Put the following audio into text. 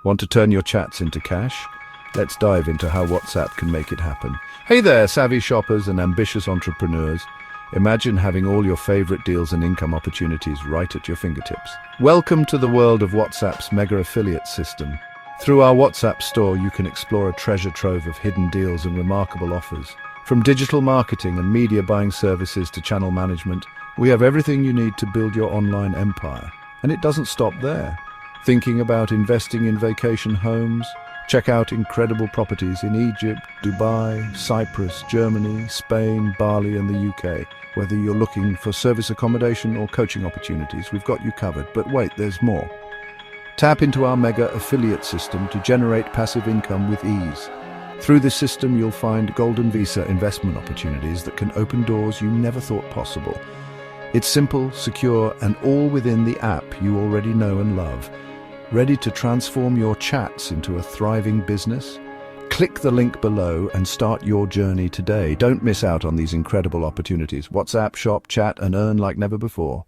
Want to turn your chats into cash? Let's dive into how WhatsApp can make it happen. Hey there, savvy shoppers and ambitious entrepreneurs. Imagine having all your favorite deals and income opportunities right at your fingertips. Welcome to the world of WhatsApp's mega affiliate system. Through our WhatsApp store, you can explore a treasure trove of hidden deals and remarkable offers. From digital marketing and media buying services to channel management, we have everything you need to build your online empire. And it doesn't stop there. Thinking about investing in vacation homes? Check out incredible properties in Egypt, Dubai, Cyprus, Germany, Spain, Bali, and the UK. Whether you're looking for service accommodation or coaching opportunities, we've got you covered. But wait, there's more. Tap into our mega affiliate system to generate passive income with ease. Through this system, you'll find golden visa investment opportunities that can open doors you never thought possible. It's simple, secure, and all within the app you already know and love. Ready to transform your chats into a thriving business? Click the link below and start your journey today. Don't miss out on these incredible opportunities. WhatsApp, shop, chat, and earn like never before.